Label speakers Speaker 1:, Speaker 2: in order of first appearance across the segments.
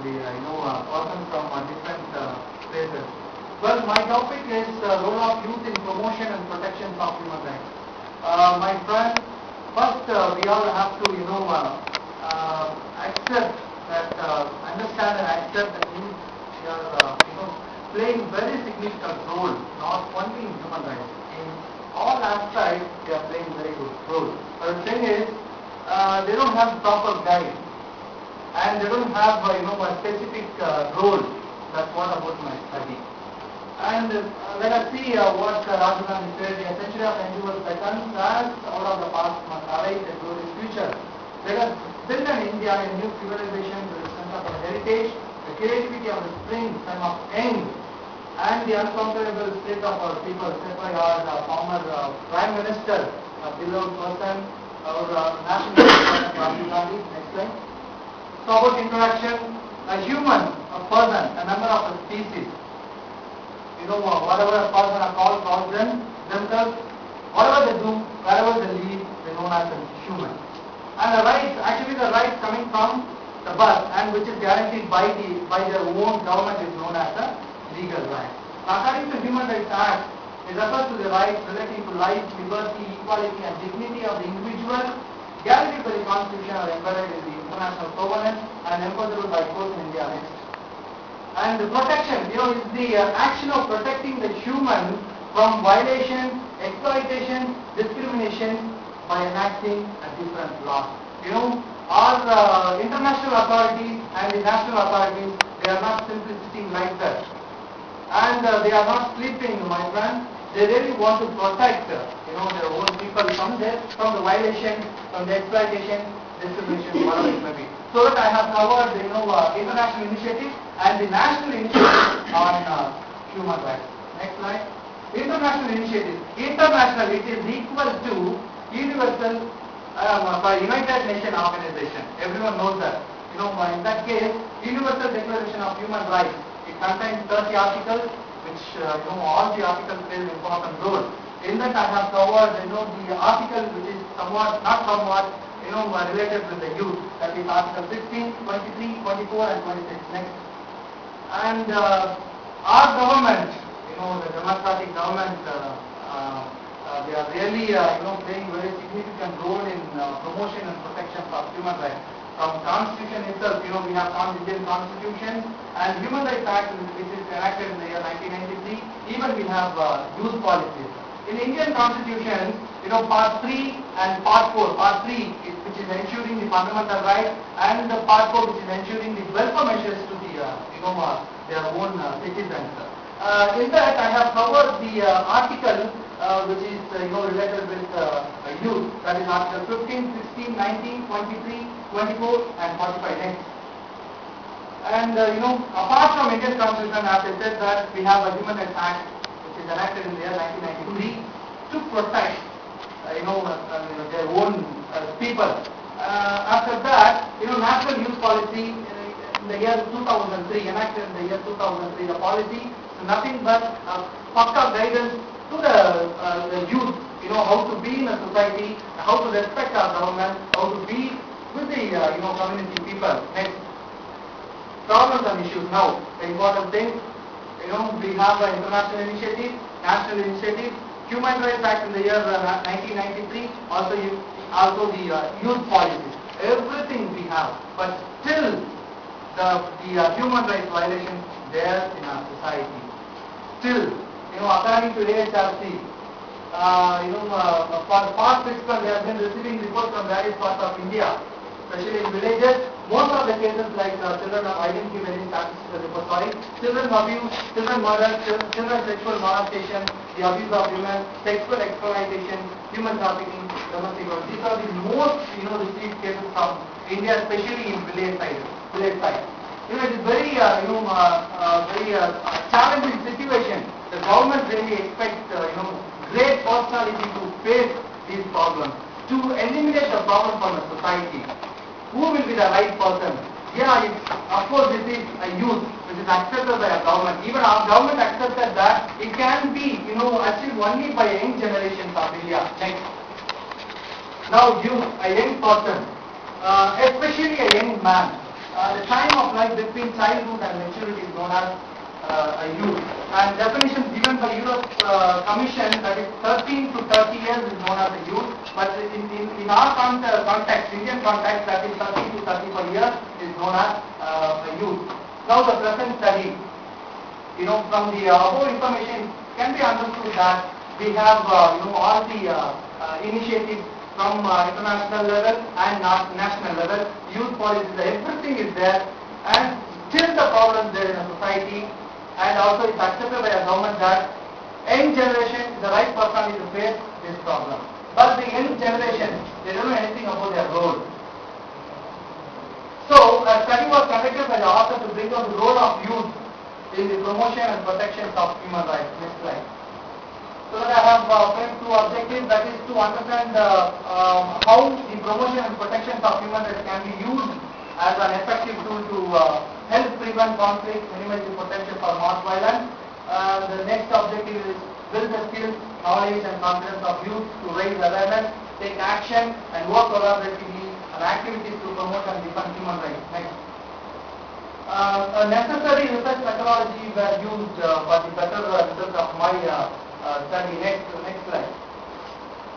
Speaker 1: the persons from different places. Well, my topic is role of youth in promotion and protection of human rights. My friend, first we all have to accept that, understand and accept that youth are playing very significant role, not only in human rights. In all aspects, they are playing very good role. But the thing is, they don't have proper guide, and they don't have a specific role. That's what about my study. And let us see what RGNIYD said. The century of endeavors beckons as out of the past must arise a glorious future. Let us build an India, a new civilization with the sense of our heritage, the creativity of the spring, time of end, and the unconquerable spirit of our people, set by our former Prime Minister, a beloved person, our National Colloquium, RGNIYD. Next slide. So about interaction, a human, a person, a member of a species. Whatever a person calls themselves, whatever they do, wherever they live, they are known as a human. And the rights, actually the rights coming from the birth and which is guaranteed by their own government is known as a legal right. According to Human Rights Act, it refers to the rights relating to life, liberty, equality and dignity of the individual, guaranteed by the Constitution or embedded in the international covenant and enforceable by courts in India. Next. And the protection, is the action of protecting the human from violation, exploitation, discrimination by enacting a different law. Our international authorities and the national authorities, they are not simply sitting like that. And they are not sleeping, my friend. They really want to protect, their own people from the violation, from the exploitation, discrimination, whatever it may be. So that I have covered the international initiative and the national initiative on human rights. Next slide. International initiative. International, it is equal to universal United Nations organization. Everyone knows that. In that case, Universal Declaration of Human Rights. It contains 30 articles, which all the articles play an important role. In that I have covered the article which is related with the youth, that is Article 16, 23, 24 and 26. Next. And our government, the democratic government, they are really playing very significant role in promotion and protection of human rights. From Constitution itself, we have Indian Constitution and Human Rights Act, which is enacted in the year 1993. Even we have youth policies. In Indian Constitution, Part 3 and Part 4. Part 3, which is ensuring the fundamental rights, and the Part 4, which is ensuring the welfare measures to the their own citizens. In that, I have covered the article which is related with youth. That is Article 15, 16, 19, 23, 24, and 45. Next. And apart from Indian Constitution, as I said that we have a Human Rights Act, which is enacted in the year 1993 to protect their own people. After that, National Youth Policy in the year 2003, enacted in the year 2003, the policy is nothing but pakka guidance to the youth, how to be in a society, how to respect our government, how to be with the community people. Next. Problems and issues. Now, the important thing, we have an international initiative, national initiative, Human Rights Act in the year 1993, also the youth policies. Everything we have, but still the human rights violations there in our society. Still, according to AHRC, for the past 6 months, they have been receiving reports from various parts of India, especially in villages. Most of the cases like children I didn't give any statistical report, children abuse, children murder, children sexual molestation, the abuse of women, sexual exploitation, human trafficking, domestic violence. These are the most received cases from India, especially in village side. It is very challenging situation. The government really expects great personality to face these problems, to eliminate the problem from the society. Who will be the right person? Yeah, of course this is a youth, which is accepted by our government. Even our government accepted that it can be, achieved only by young generations of India. Next. Now youth, a young person, especially a young man. The time of life between childhood and maturity is known as a youth. And definition given by Europe Commission, that is 13 to 30 years is known as a youth. But in our context, Indian context, that is 30 to 34 years is known as a youth. Now the present study, from the above information can be understood that we have all the initiatives from international level and national level, youth policies, everything is there, and still the problem there in a society, and also it's accepted by a government that young generation is the right personality to face this problem. But the young generation, they don't know anything about their role. So a study was conducted by the author to bring out the role of youth in the promotion and protection of human rights. Next slide. So that I have framed two objectives, that is to understand how the promotion and protection of human rights can be used as an effective tool to help prevent conflict, minimize the potential for mass violence. The next objective is build the skills, knowledge and confidence of youth to raise awareness, take action and work collaboratively on activities to promote and defend human rights. Next. Necessary research methodology were used for the better result of my study. Next slide.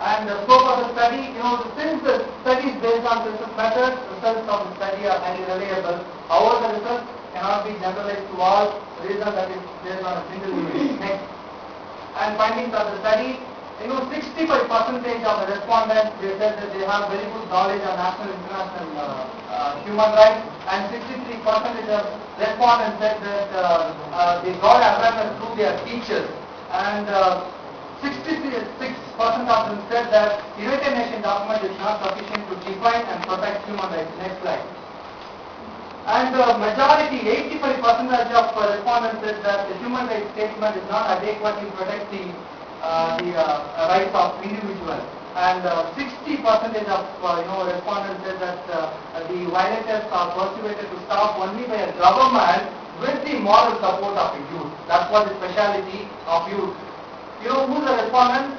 Speaker 1: And the scope of the study, since the study is based on research methods, results of the study are highly reliable. However, the results cannot be generalized to all reasons that is based on a single unit. Next. And findings of the study, 65% of the respondents, they said that they have very good knowledge on national and international human rights, and 63% of respondents said that they got awareness through their teachers, and 66% of them said that United Nations document is not sufficient to define and protect human rights. Next slide. And the majority, 85% of respondents said that the human rights statement is not adequately protect the rights of individuals. And 60% of respondents said that the violators are persuaded to stop only by a government with the moral support of a youth. That's what the speciality of youth. Who's the respondent?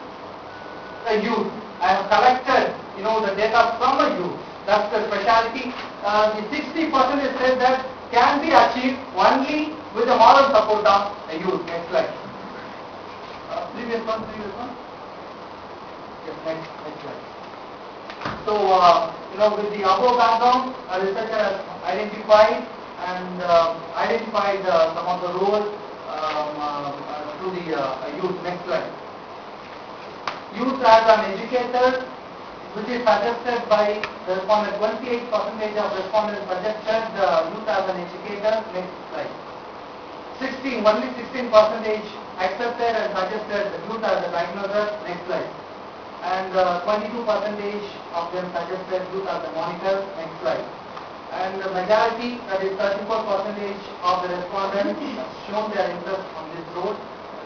Speaker 1: A youth. I have collected, the data from a youth. That's the speciality. The 60% said that can be achieved only with the moral support of a youth. Next slide. Previous one. Yes, next slide. So, with the above background, a researcher has identified some of the roles to the youth. Next slide. Youth as an educator, which is suggested by the respondent. 28% of respondents suggested youth as an educator. Next slide. Only 16% accepted and suggested youth as a diagnoser. Next slide. And 22% of them suggested youth as a monitor. Next slide. And the majority, that is 34% of the respondents, have shown their interest on this road.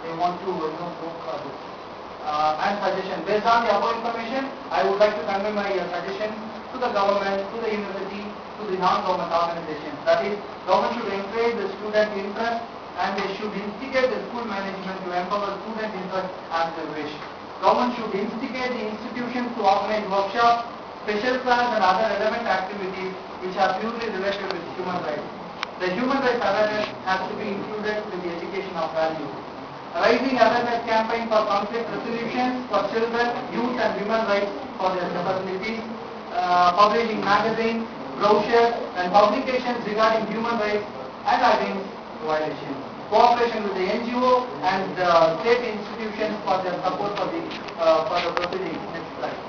Speaker 1: They want to go for this. And suggestion. Based on the above information, I would like to convey my suggestion to the government, to the university, to the non-government organizations. That is, government should encourage the student interest, and they should instigate the school management to empower student interest as they wish. Government should instigate the institutions to organize workshops, special class and other relevant activities which are purely related with human rights. The human rights awareness has to be included with the education of values. Raising awareness campaign for conflict resolution for children, youth and women rights for their capabilities. Publishing magazines, brochures and publications regarding human rights and against violations. Cooperation with the NGO and state institutions for their support for the proceedings. Next slide.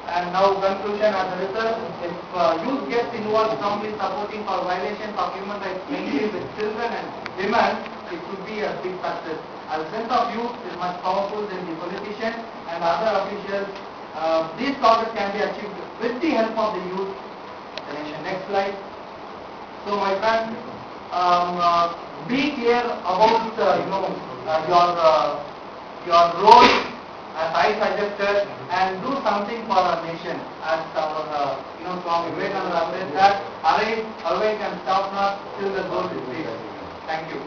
Speaker 1: And now conclusion as a result, if youth gets involved strongly supporting for violations of human rights, mainly with children and women, it would be a big success. A sense of youth is much powerful than the politician and other officials. These causes can be achieved with the help of the youth. The nation. Next slide. So my friends, be clear about your role as I suggested, and do something for our nation. As our Swami Vivekananda said that, arise, awake and stop not till the goal is reached. Thank you.